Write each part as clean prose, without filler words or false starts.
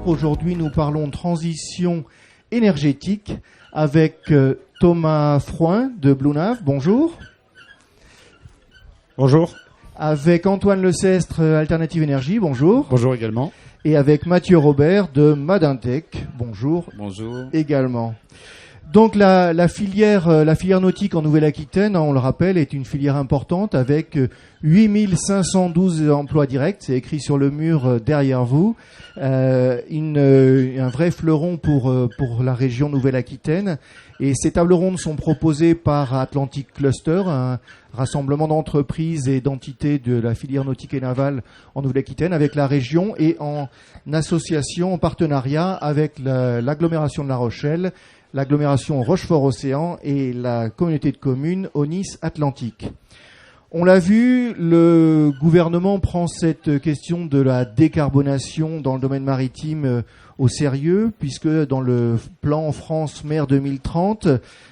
Aujourd'hui, nous parlons de transition énergétique avec Thomas Frouin de Blounav. Bonjour. Bonjour. Avec Antoine Lecestre, Alternative Énergie. Bonjour. Bonjour également. Et avec Mathieu Robert de Madintech. Bonjour. Bonjour. Également. Donc la filière nautique en Nouvelle-Aquitaine, on le rappelle, est une filière importante avec 8512 emplois directs. C'est écrit sur le mur derrière vous. Un vrai fleuron pour la région Nouvelle-Aquitaine. Et ces tables rondes sont proposées par Atlantic Cluster, un rassemblement d'entreprises et d'entités de la filière nautique et navale en Nouvelle-Aquitaine avec la région et en association, en partenariat avec l'agglomération de La Rochelle, l'agglomération Rochefort-Océan et la communauté de communes Aunis Atlantique. On l'a vu, le gouvernement prend cette question de la décarbonation dans le domaine maritime au sérieux, puisque dans le plan France Mer 2030,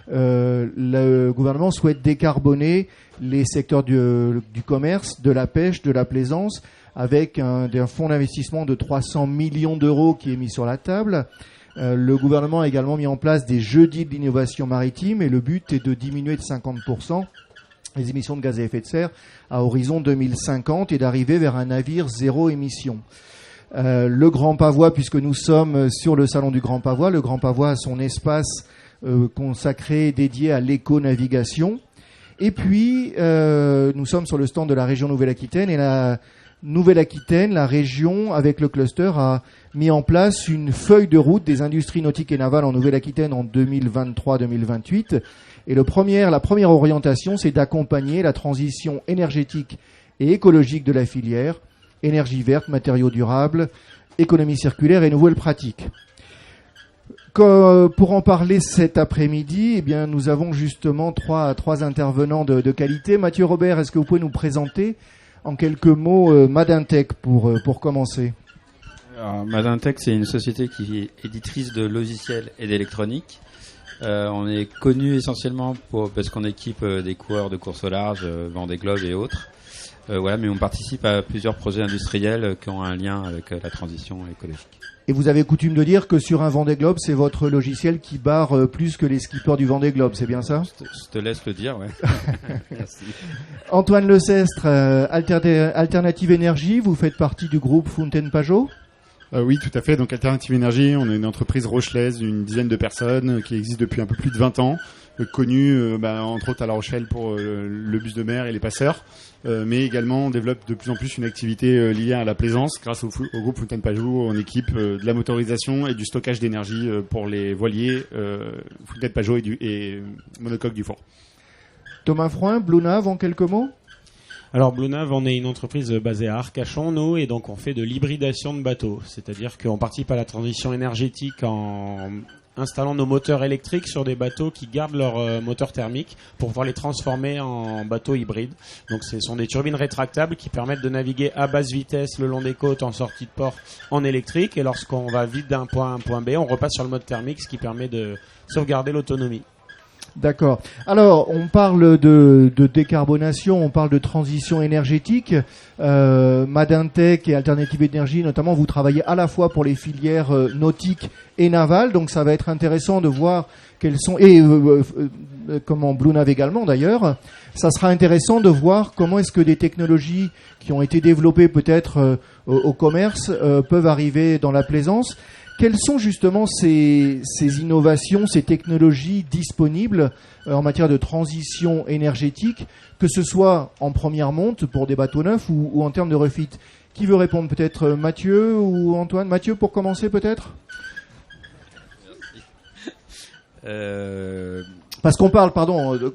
le gouvernement souhaite décarboner les secteurs du commerce, de la pêche, de la plaisance, avec un fonds d'investissement de 300 millions d'euros qui est mis sur la table. Le gouvernement a également mis en place des jeudis de l'innovation maritime et le but est de diminuer de 50% les émissions de gaz à effet de serre à horizon 2050 et d'arriver vers un navire zéro émission. Le Grand Pavois, puisque nous sommes sur le salon du Grand Pavois, le Grand Pavois a son espace consacré, dédié à l'éco-navigation. Et puis, nous sommes sur le stand de la région Nouvelle-Aquitaine et la Nouvelle-Aquitaine, la région, avec le cluster, a mis en place une feuille de route des industries nautiques et navales en Nouvelle-Aquitaine en 2023-2028. Et la première orientation, c'est d'accompagner la transition énergétique et écologique de la filière, énergie verte, matériaux durables, économie circulaire et nouvelles pratiques. Pour en parler cet après-midi, eh bien, nous avons justement trois intervenants de qualité. Mathieu Robert, est-ce que vous pouvez nous présenter en quelques mots Madintech pour commencer? Alors, Madintech, c'est une société qui est éditrice de logiciels et d'électronique. On est connu essentiellement parce qu'on équipe des coureurs de course au large, Vendée Globe et autres. Mais on participe à plusieurs projets industriels qui ont un lien avec la transition écologique. Et vous avez coutume de dire que sur un Vendée Globe, c'est votre logiciel qui barre plus que les skippers du Vendée Globe, c'est bien ça? Je te laisse le dire, ouais. Merci. Antoine Lecestre, Alternative Énergie, vous faites partie du groupe Fountaine Pajot? Oui, tout à fait. Donc Alternative Énergie, on est une entreprise rochelaise, une dizaine de personnes qui existe depuis un peu plus de 20 ans, connue entre autres à La Rochelle pour le bus de mer et les passeurs, mais également on développe de plus en plus une activité liée à la plaisance grâce au groupe Fountaine Pajot. On équipe de la motorisation et du stockage d'énergie pour les voiliers Fountaine Pajot et monocoque du Four. Thomas Frouin, Blounav, en quelques mots? Alors Blounav, on est une entreprise basée à Arcachon, nous, et donc on fait de l'hybridation de bateaux. C'est-à-dire qu'on participe à la transition énergétique en installant nos moteurs électriques sur des bateaux qui gardent leur moteur thermique pour pouvoir les transformer en bateaux hybrides. Donc ce sont des turbines rétractables qui permettent de naviguer à basse vitesse le long des côtes en sortie de port en électrique. Et lorsqu'on va vite d'un point A à un point B, on repasse sur le mode thermique, ce qui permet de sauvegarder l'autonomie. D'accord. Alors, on parle de décarbonation, on parle de transition énergétique. Madintech et Alternative Énergie, notamment, vous travaillez à la fois pour les filières nautiques et navales. Donc, ça va être intéressant de voir quelles sont... Et comment Blounav également, d'ailleurs. Ça sera intéressant de voir comment est-ce que des technologies qui ont été développées peut-être au commerce peuvent arriver dans la plaisance. Quelles sont justement ces innovations, ces technologies disponibles en matière de transition énergétique, que ce soit en première monte pour des bateaux neufs ou en termes de refit? Qui veut répondre? Peut-être Mathieu ou Antoine? Mathieu, pour commencer peut-être. Parce qu'on parle,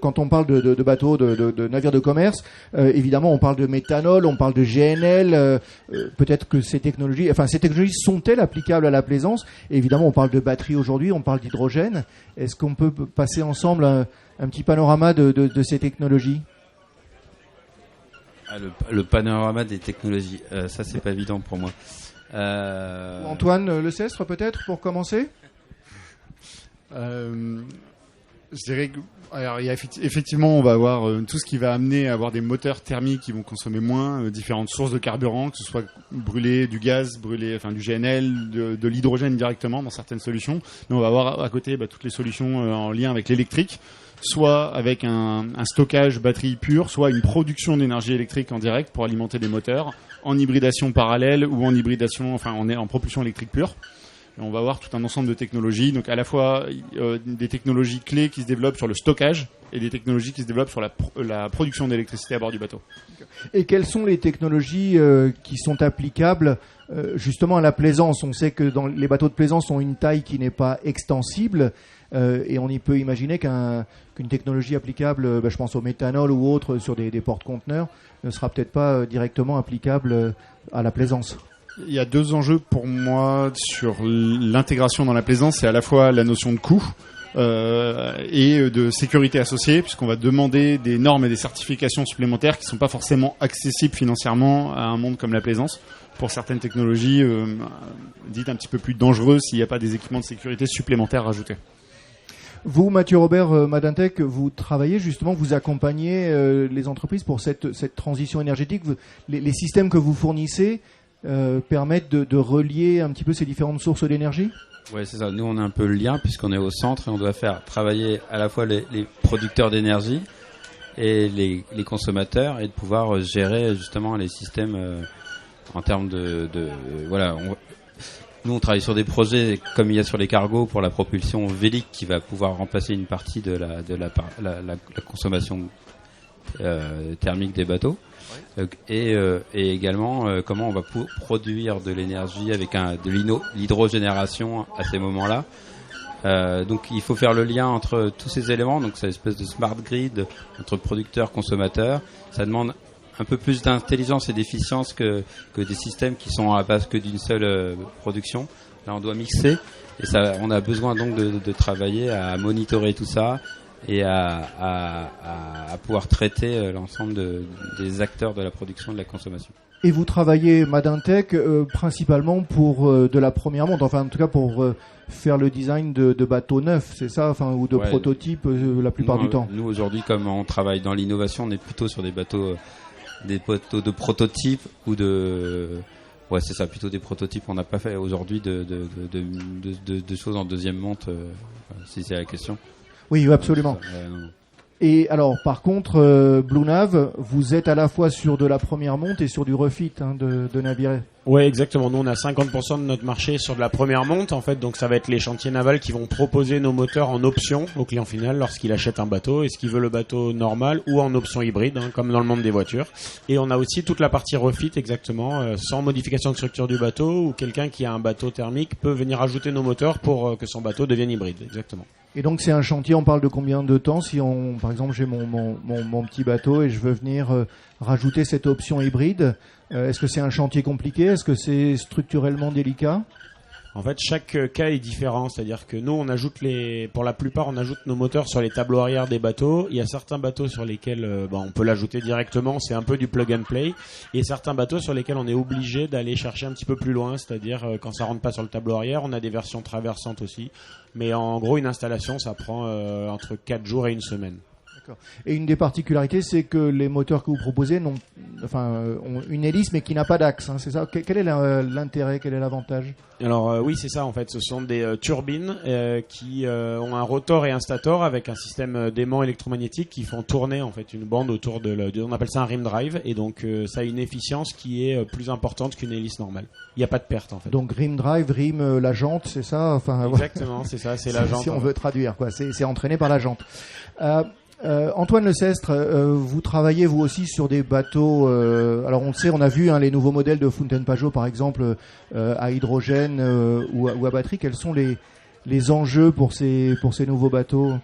quand on parle de bateaux, de navires de commerce, évidemment, on parle de méthanol, on parle de GNL. Peut-être que ces technologies sont-elles applicables à la plaisance? Et évidemment, on parle de batterie aujourd'hui, on parle d'hydrogène. Est-ce qu'on peut passer ensemble un petit panorama de ces technologies? Le panorama des technologies, ça c'est pas évident pour moi. Antoine Lecestre, peut-être, pour commencer? Je dirais que, alors, il y a effectivement, on va avoir tout ce qui va amener à avoir des moteurs thermiques qui vont consommer moins, différentes sources de carburant, que ce soit brûler du gaz, enfin du GNL, de l'hydrogène directement dans certaines solutions. Mais on va avoir à côté toutes les solutions en lien avec l'électrique, soit avec un stockage batterie pure, soit une production d'énergie électrique en direct pour alimenter des moteurs, en hybridation parallèle ou en hybridation, enfin on est en propulsion électrique pure. On va avoir tout un ensemble de technologies, donc à la fois des technologies clés qui se développent sur le stockage et des technologies qui se développent sur la production d'électricité à bord du bateau. Et quelles sont les technologies qui sont applicables justement à la plaisance? On sait que les bateaux de plaisance ont une taille qui n'est pas extensible et on y peut imaginer qu'une technologie applicable, je pense au méthanol ou autre sur des porte-conteneurs, ne sera peut-être pas directement applicable à la plaisance. Il y a deux enjeux pour moi sur l'intégration dans la plaisance. C'est à la fois la notion de coût et de sécurité associée, puisqu'on va demander des normes et des certifications supplémentaires qui ne sont pas forcément accessibles financièrement à un monde comme la plaisance. Pour certaines technologies dites un petit peu plus dangereuses s'il n'y a pas des équipements de sécurité supplémentaires rajoutés. Vous, Mathieu Robert, Madintech, vous travaillez justement, vous accompagnez les entreprises pour cette transition énergétique. Les systèmes que vous fournissez permettent de relier un petit peu ces différentes sources d'énergie? Ouais, c'est ça. Nous, on a un peu le lien puisqu'on est au centre et on doit faire travailler à la fois les producteurs d'énergie et les consommateurs et de pouvoir gérer justement les systèmes en termes voilà. Nous, on travaille sur des projets comme il y a sur les cargos pour la propulsion vélique qui va pouvoir remplacer une partie de la consommation thermique des bateaux. Et également comment on va produire de l'énergie avec de l'hydrogénération à ces moments-là. Donc il faut faire le lien entre tous ces éléments, donc c'est une espèce de smart grid entre producteurs, consommateurs. Ça demande un peu plus d'intelligence et d'efficience que des systèmes qui sont à la base que d'une seule production. Là on doit mixer et ça, on a besoin donc de travailler à monitorer tout ça et à pouvoir traiter l'ensemble des acteurs de la production et de la consommation. Et vous travaillez, Madintech, principalement pour de la première monte, enfin en tout cas pour faire le design de bateaux neufs, c'est ça, enfin, ou de prototypes la plupart du temps. Nous aujourd'hui, comme on travaille dans l'innovation, on est plutôt sur des bateaux de prototypes ou de... Ouais, c'est ça, plutôt des prototypes. On n'a pas fait aujourd'hui de choses en deuxième monte, si c'est la question. Oui, absolument. Non. Et alors, par contre, Blue Nav, vous êtes à la fois sur de la première monte et sur du refit de navires. Ouais, exactement. Nous, on a 50% de notre marché sur de la première monte, en fait. Donc, ça va être les chantiers navals qui vont proposer nos moteurs en option au client final lorsqu'il achète un bateau. Est-ce qu'il veut le bateau normal ou en option hybride, comme dans le monde des voitures. Et on a aussi toute la partie refit, exactement, sans modification de structure du bateau, où quelqu'un qui a un bateau thermique peut venir ajouter nos moteurs pour que son bateau devienne hybride. Exactement. Et donc, c'est un chantier, on parle de combien de temps si par exemple, j'ai mon petit bateau et je veux venir rajouter cette option hybride, est-ce que c'est un chantier compliqué? Est-ce que c'est structurellement délicat? En fait, chaque cas est différent, c'est-à-dire que nous, pour la plupart, on ajoute nos moteurs sur les tableaux arrière des bateaux. Il y a certains bateaux sur lesquels on peut l'ajouter directement, c'est un peu du plug and play, et certains bateaux sur lesquels on est obligé d'aller chercher un petit peu plus loin, c'est-à-dire quand ça rentre pas sur le tableau arrière, on a des versions traversantes aussi. Mais en gros, une installation, ça prend entre 4 jours et une semaine. Et une des particularités, c'est que les moteurs que vous proposez ont une hélice mais qui n'a pas d'axe, c'est ça? Quel est l'intérêt, quel est l'avantage? Alors oui, c'est ça en fait. Ce sont des turbines qui ont un rotor et un stator avec un système d'aimant électromagnétique qui font tourner en fait une bande autour on appelle ça un rim drive, et donc ça a une efficience qui est plus importante qu'une hélice normale. Il n'y a pas de perte en fait. Donc rim drive, la jante, c'est ça? Exactement, c'est ça, c'est la jante. Si on veut traduire, quoi, c'est entraîné par la jante. Antoine Lecestre, vous travaillez vous aussi sur des bateaux. Alors on le sait, on a vu les nouveaux modèles de Fountaine Pajot par exemple à hydrogène ou à batterie. Quels sont les enjeux pour ces nouveaux bateaux?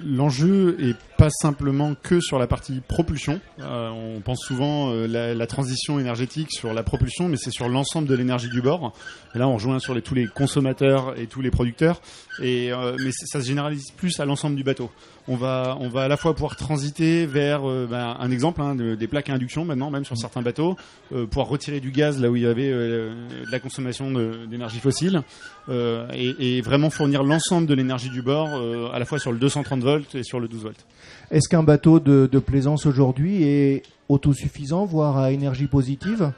L'enjeu est pas simplement que sur la partie propulsion. On pense souvent la transition énergétique sur la propulsion, mais c'est sur l'ensemble de l'énergie du bord. Et là, on rejoint sur tous les consommateurs et tous les producteurs. Mais ça se généralise plus à l'ensemble du bateau. On va à la fois pouvoir transiter vers un exemple des plaques à induction maintenant, même sur certains bateaux, pouvoir retirer du gaz là où il y avait de la consommation d'énergie fossile, et vraiment fournir l'ensemble de l'énergie du bord, à la fois sur le 230 volts et sur le 12 volts. Est-ce qu'un bateau de plaisance aujourd'hui est autosuffisant, voire à énergie positive ?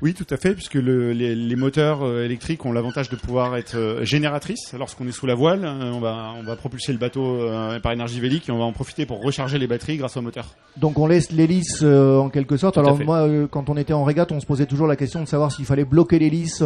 Oui, tout à fait, puisque les moteurs électriques ont l'avantage de pouvoir être génératrices. Lorsqu'on est sous la voile, on va propulser le bateau par énergie vélique et on va en profiter pour recharger les batteries grâce au moteur. Donc on laisse l'hélice en quelque sorte. Alors moi, quand on était en régate, on se posait toujours la question de savoir s'il fallait bloquer l'hélice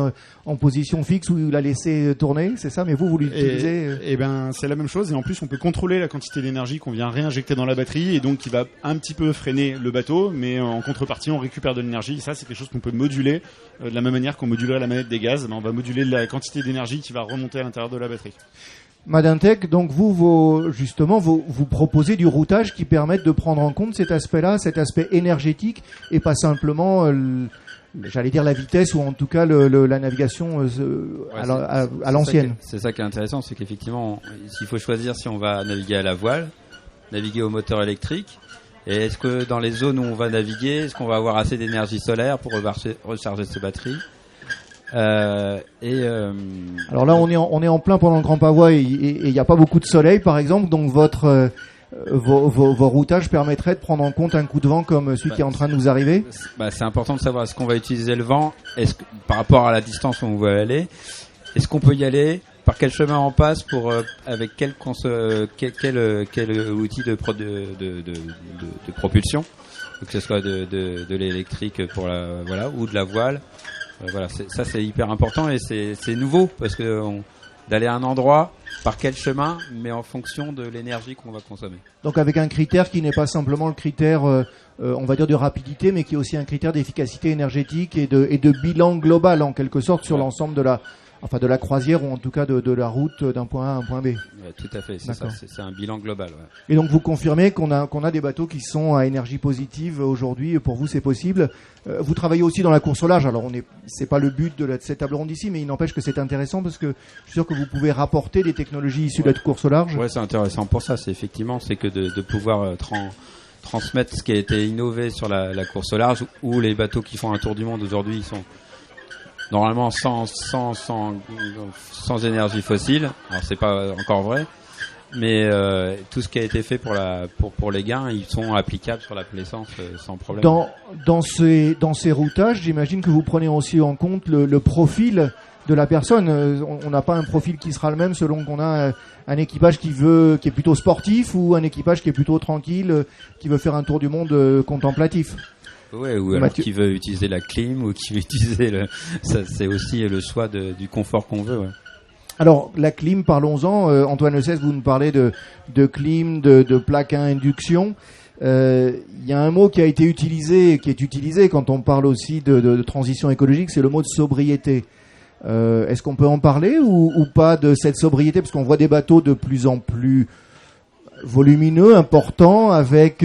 en position fixe ou la laisser tourner, c'est ça ? Mais vous l'utilisez Eh ben, c'est la même chose, et en plus on peut contrôler la quantité d'énergie qu'on vient réinjecter dans la batterie, et donc qui va un petit peu freiner le bateau, mais en contrepartie on récupère de l'énergie. Et ça, c'est quelque chose qu'on peut moduler de la même manière qu'on modulerait la manette des gaz. On va moduler la quantité d'énergie qui va remonter à l'intérieur de la batterie. Madintech, donc vous proposez du routage qui permette de prendre en compte cet aspect-là, cet aspect énergétique, et pas simplement, j'allais dire la vitesse, ou en tout cas la navigation à l'ancienne. C'est ça qui est intéressant, c'est qu'effectivement, il faut choisir si on va naviguer à la voile, naviguer au moteur électrique. Et est-ce que dans les zones où on va naviguer, est-ce qu'on va avoir assez d'énergie solaire pour recharger ses batteries ? Alors là, on est en plein pendant le Grand Pavois et il n'y a pas beaucoup de soleil, par exemple. Donc vos routages permettraient de prendre en compte un coup de vent comme celui qui est en train de nous arriver. C'est important de savoir est-ce qu'on va utiliser le vent, par rapport à la distance où on veut aller. Est-ce qu'on peut y aller ? Par quel chemin on passe avec quel outil de propulsion, que ce soit de l'électrique ou de la voile. Ça c'est hyper important, et c'est nouveau parce que d'aller à un endroit, par quel chemin, mais en fonction de l'énergie qu'on va consommer. Donc avec un critère qui n'est pas simplement le critère, on va dire, de rapidité, mais qui est aussi un critère d'efficacité énergétique et de bilan global en quelque sorte sur l'ensemble de la croisière, ou en tout cas de la route d'un point A à un point B. Ouais, tout à fait, c'est ça, c'est un bilan global. Ouais. Et donc vous confirmez qu'on a des bateaux qui sont à énergie positive aujourd'hui, pour vous c'est possible. Vous travaillez aussi dans la course au large, alors c'est pas le but de cette table ronde ici, mais il n'empêche que c'est intéressant parce que je suis sûr que vous pouvez rapporter des technologies issues de la course au large. Ouais, c'est intéressant pour ça, c'est que de pouvoir transmettre ce qui a été innové sur la course au large, où les bateaux qui font un tour du monde aujourd'hui, ils sont normalement sans énergie fossile. Alors c'est pas encore vrai, mais tout ce qui a été fait pour les gains, ils sont applicables sur la plaisance sans problème. Dans ces routages, j'imagine que vous prenez aussi en compte le profil de la personne. On n'a pas un profil qui sera le même selon qu'on a un équipage qui est plutôt sportif, ou un équipage qui est plutôt tranquille, qui veut faire un tour du monde contemplatif. Ouais, ou alors qui veut utiliser la clim, ou qui veut utiliser ça, c'est aussi le choix du confort qu'on veut. Ouais. Alors la clim, parlons-en. Antoine Lessès, vous nous parlez de clim, de plaque à induction. Il y a un mot qui est utilisé quand on parle aussi de transition écologique, c'est le mot de sobriété. Est-ce qu'on peut en parler ou pas de cette sobriété, parce qu'on voit des bateaux de plus en plus volumineux, importants, avec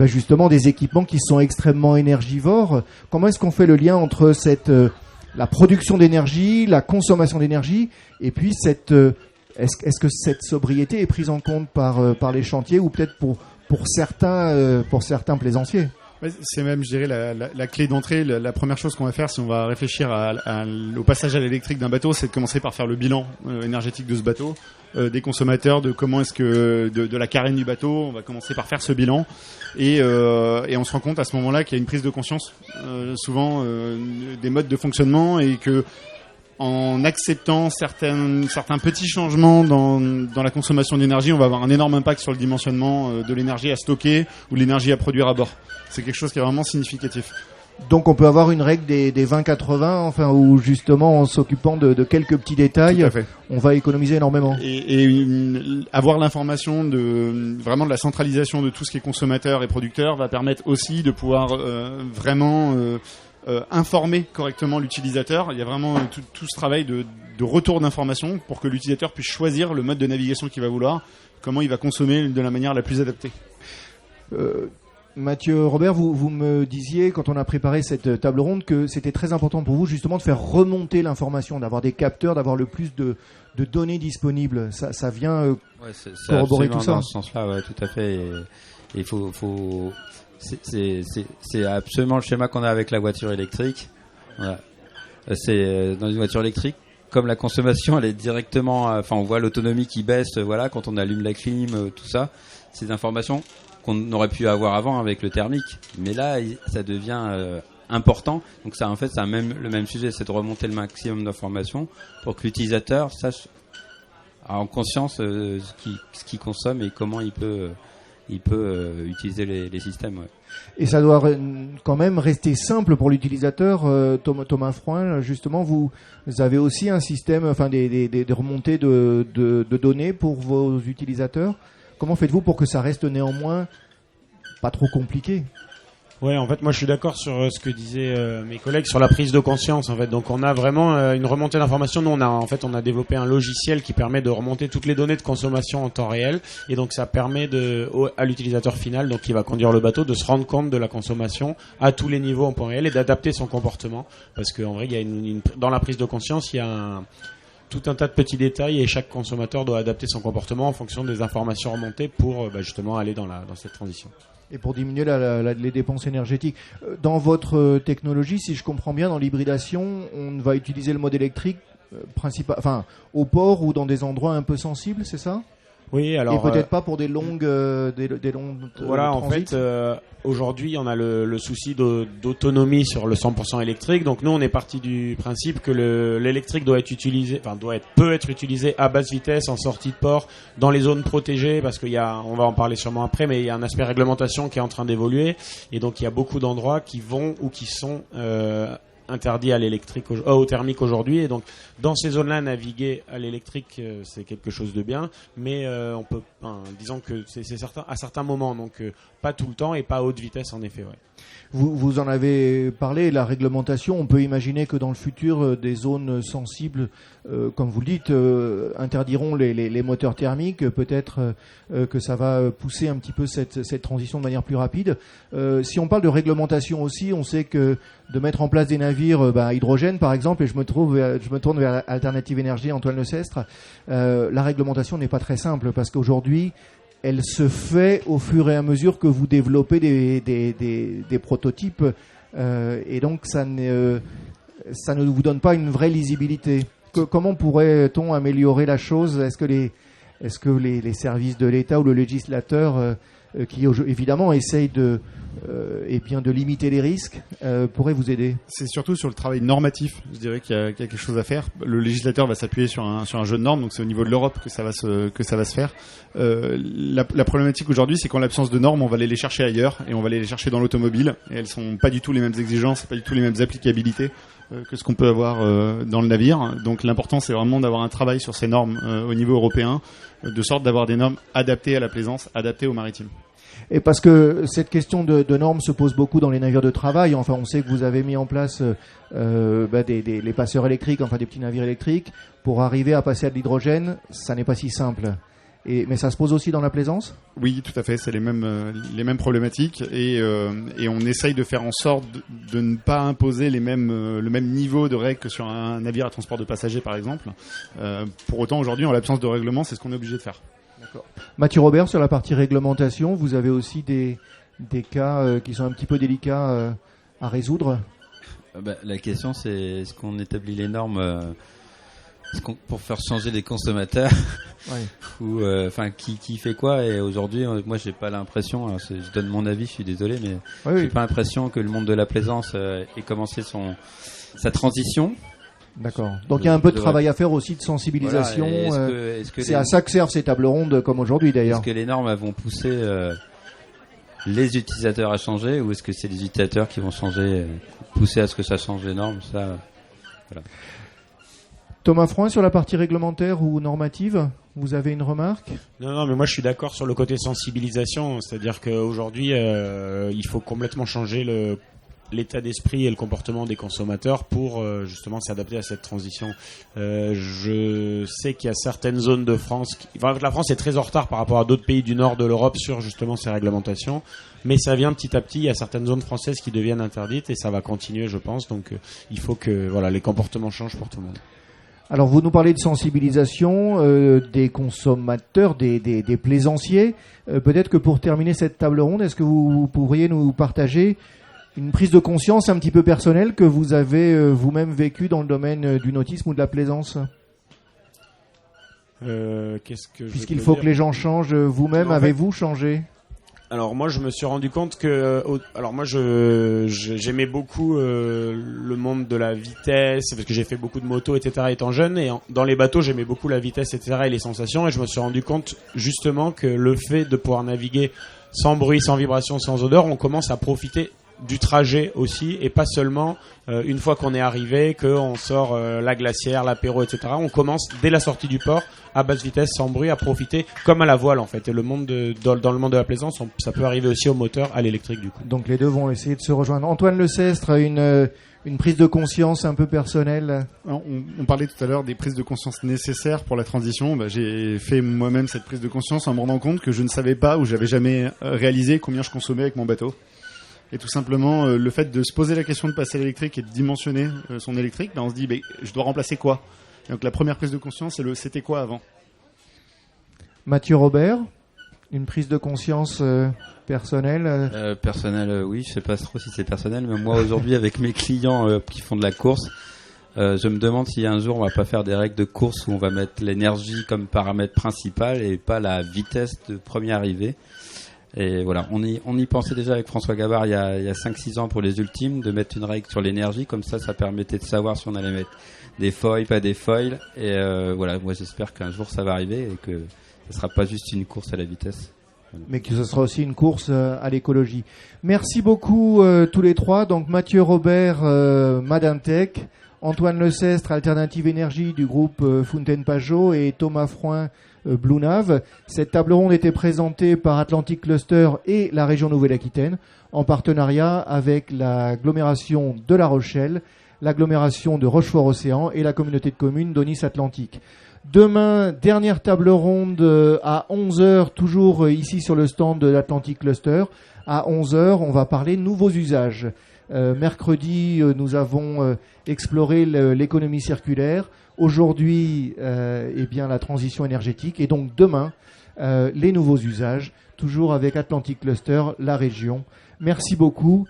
justement des équipements qui sont extrêmement énergivores. Comment est-ce qu'on fait le lien entre la production d'énergie, la consommation d'énergie, et puis est-ce que cette sobriété est prise en compte par les chantiers, ou peut-être pour certains plaisanciers? C'est même, je dirais, la clé d'entrée. La première chose qu'on va faire, si on va réfléchir au passage à l'électrique d'un bateau, c'est de commencer par faire le bilan énergétique de ce bateau, des consommateurs, de comment est-ce que de la carène du bateau. On va commencer par faire ce bilan, et on se rend compte à ce moment-là qu'il y a une prise de conscience, souvent des modes de fonctionnement, et que en acceptant certains petits changements dans la consommation d'énergie, on va avoir un énorme impact sur le dimensionnement de l'énergie à stocker ou l'énergie à produire à bord. C'est quelque chose qui est vraiment significatif. Donc on peut avoir une règle des 20-80, enfin, où justement en s'occupant de quelques petits détails, on va économiser énormément. Et avoir l'information vraiment de la centralisation de tout ce qui est consommateur et producteur va permettre aussi de pouvoir vraiment informer correctement l'utilisateur. Il y a vraiment tout ce travail de retour d'information pour que l'utilisateur puisse choisir le mode de navigation qu'il va vouloir, comment il va consommer de la manière la plus adaptée. Mathieu Robert, vous me disiez quand on a préparé cette table ronde que c'était très important pour vous justement de faire remonter l'information, d'avoir des capteurs, d'avoir le plus de données disponibles. Ça vient corroborer tout ça. Dans ce sens-là, ouais, tout à fait. Et il faut c'est absolument le schéma qu'on a avec la voiture électrique. Voilà. C'est dans une voiture électrique, comme la consommation, elle est directement. Enfin, on voit l'autonomie qui baisse. Voilà, quand on allume la clim, tout ça, ces informations qu'on aurait pu avoir avant avec le thermique, mais là ça devient important. Donc ça, en fait, c'est le même sujet, c'est de remonter le maximum d'informations pour que l'utilisateur sache en conscience ce qu'il consomme et comment il peut utiliser les systèmes. Ouais. Et ça doit quand même rester simple pour l'utilisateur. Thomas Froin, justement, vous avez aussi un système, enfin des remontées de données pour vos utilisateurs. Comment faites-vous pour que ça reste néanmoins pas trop compliqué ? Ouais, en fait, moi, je suis d'accord sur ce que disaient mes collègues sur la prise de conscience. En fait, donc, on a vraiment une remontée d'informations. Nous, on a développé un logiciel qui permet de remonter toutes les données de consommation en temps réel, et donc ça permet à l'utilisateur final, donc qui va conduire le bateau, de se rendre compte de la consommation à tous les niveaux en temps réel et d'adapter son comportement. Parce qu'en vrai, il y a dans la prise de conscience, il y a tout un tas de petits détails et chaque consommateur doit adapter son comportement en fonction des informations remontées pour justement aller dans cette transition. Et pour diminuer les dépenses énergétiques. Dans votre technologie, si je comprends bien, dans l'hybridation, on va utiliser le mode électrique au port ou dans des endroits un peu sensibles, c'est ça ? Oui, alors. Et peut-être pas pour des longues voilà, en fait, aujourd'hui, on a le souci d'autonomie sur le 100% électrique. Donc nous, on est parti du principe que l'électrique peut être utilisé à basse vitesse en sortie de port dans les zones protégées, parce on va en parler sûrement après, mais il y a un aspect réglementation qui est en train d'évoluer, et donc il y a beaucoup d'endroits qui vont ou qui sont interdit à l'électrique, au thermique aujourd'hui, et donc dans ces zones-là, naviguer à l'électrique, c'est quelque chose de bien, mais on peut, disons que c'est certain à certains moments, donc pas tout le temps et pas à haute vitesse en effet. Ouais. Vous en avez parlé, la réglementation, on peut imaginer que dans le futur, des zones sensibles, comme vous le dites, interdiront les moteurs thermiques, peut-être que ça va pousser un petit peu cette transition de manière plus rapide. Si on parle de réglementation aussi, on sait que de mettre en place des navires à hydrogène par exemple, et je me tourne vers Alternative Énergie, Antoine Lecestre, la réglementation n'est pas très simple parce qu'aujourd'hui elle se fait au fur et à mesure que vous développez des prototypes, et donc ça ne vous donne pas une vraie lisibilité. Comment pourrait-on améliorer la chose ? Est-ce que les services de l'État ou le législateur qui évidemment essaye de limiter les risques, pourrait vous aider? C'est surtout sur le travail normatif, je dirais qu'il y a quelque chose à faire. Le législateur va s'appuyer sur un jeu de normes, donc c'est au niveau de l'Europe que ça va se faire. La problématique aujourd'hui, c'est qu'en l'absence de normes, on va aller les chercher ailleurs, et on va aller les chercher dans l'automobile, et elles sont pas du tout les mêmes exigences, pas du tout les mêmes applicabilités que ce qu'on peut avoir dans le navire. Donc l'important, c'est vraiment d'avoir un travail sur ces normes au niveau européen, de sorte d'avoir des normes adaptées à la plaisance, adaptées au maritime. Et parce que cette question de normes se pose beaucoup dans les navires de travail. Enfin, on sait que vous avez mis en place les passeurs électriques, enfin des petits navires électriques. Pour arriver à passer à de l'hydrogène, ça n'est pas si simple. Mais ça se pose aussi dans la plaisance ? Oui, tout à fait. C'est les mêmes problématiques, et on essaye de faire en sorte de ne pas imposer le même niveau de règles que sur un navire à transport de passagers, par exemple. Pour autant, aujourd'hui, en l'absence de règlement, c'est ce qu'on est obligé de faire. D'accord. Mathieu Robert, sur la partie réglementation, vous avez aussi des cas qui sont un petit peu délicats à résoudre ? La question, c'est est-ce qu'on établit les normes pour faire changer les consommateurs, ou qui fait quoi? Et aujourd'hui, moi, j'ai pas l'impression. Alors, je donne mon avis, je suis désolé, mais j'ai pas l'impression que le monde de la plaisance ait commencé sa transition. D'accord. Donc il y a un peu de travail à faire aussi de sensibilisation. Voilà, c'est à ça que servent ces tables rondes comme aujourd'hui d'ailleurs. Est-ce que les normes vont pousser les utilisateurs à changer, ou est-ce que c'est les utilisateurs qui vont pousser à ce que ça change les normes? Ça, voilà. Thomas Froin, sur la partie réglementaire ou normative, vous avez une remarque ? Non, mais moi je suis d'accord sur le côté sensibilisation, c'est-à-dire qu'aujourd'hui il faut complètement changer l'état d'esprit et le comportement des consommateurs pour justement s'adapter à cette transition. Je sais qu'il y a certaines zones de France, la France est très en retard par rapport à d'autres pays du nord de l'Europe sur justement ces réglementations, mais ça vient petit à petit. Il y a certaines zones françaises qui deviennent interdites et ça va continuer, je pense. Donc il faut que les comportements changent pour tout le monde. Alors vous nous parlez de sensibilisation des consommateurs, des plaisanciers. Peut-être que pour terminer cette table ronde, est-ce que vous pourriez nous partager une prise de conscience un petit peu personnelle que vous avez vous-même vécue dans le domaine du nautisme ou de la plaisance ? Puisqu'il faut que les gens changent, vous-même, avez-vous changé ? Alors moi je me suis rendu compte que j'aimais beaucoup le monde de la vitesse parce que j'ai fait beaucoup de motos etc. étant jeune, et dans les bateaux j'aimais beaucoup la vitesse etc. et les sensations, et je me suis rendu compte justement que le fait de pouvoir naviguer sans bruit, sans vibration, sans odeur, on commence à profiter du trajet aussi, et pas seulement une fois qu'on est arrivé, qu'on sort la glacière, l'apéro etc. On commence dès la sortie du port à basse vitesse, sans bruit, à profiter comme à la voile en fait. Et le monde dans le monde de la plaisance, ça peut arriver aussi au moteur, à l'électrique du coup. Donc les deux vont essayer de se rejoindre. Antoine Lecestre, une prise de conscience un peu personnelle. On parlait tout à l'heure des prises de conscience nécessaires pour la transition. J'ai fait moi-même cette prise de conscience en me rendant compte que je ne savais pas, ou j'avais jamais réalisé combien je consommais avec mon bateau. Et tout simplement, le fait de se poser la question de passer à l'électrique et de dimensionner son électrique, on se dit, je dois remplacer quoi ? Et donc la première prise de conscience, c'est c'était quoi avant ? Mathieu Robert, une prise de conscience personnelle Personnelle, oui, je sais pas trop si c'est personnel, mais moi aujourd'hui avec mes clients qui font de la course, je me demande si un jour on va pas faire des règles de course où on va mettre l'énergie comme paramètre principal et pas la vitesse de première arrivée. Et voilà, on y pensait déjà avec François Gabard il y a 5-6 ans pour les ultimes, de mettre une règle sur l'énergie, comme ça permettait de savoir si on allait mettre des foils, pas des foils. Et voilà, moi j'espère qu'un jour ça va arriver et que ce sera pas juste une course à la vitesse. Voilà. Mais que ce sera aussi une course à l'écologie. Merci beaucoup tous les trois. Donc Mathieu Robert, Madintech, Antoine Lecestre, Alternative Énergie du groupe Fountaine Pajot, et Thomas Frouin, Blue Nav. Cette table ronde était présentée par Atlantic Cluster et la région Nouvelle-Aquitaine en partenariat avec l'agglomération de La Rochelle, l'agglomération de Rochefort-Océan et la communauté de communes d'Aunis-Atlantique. Demain, dernière table ronde à 11h, toujours ici sur le stand de l'Atlantic Cluster. À 11h, on va parler nouveaux usages. Mercredi, nous avons exploré l'économie circulaire. Aujourd'hui, la transition énergétique. Et donc demain, les nouveaux usages, toujours avec Atlantic Cluster, la région. Merci beaucoup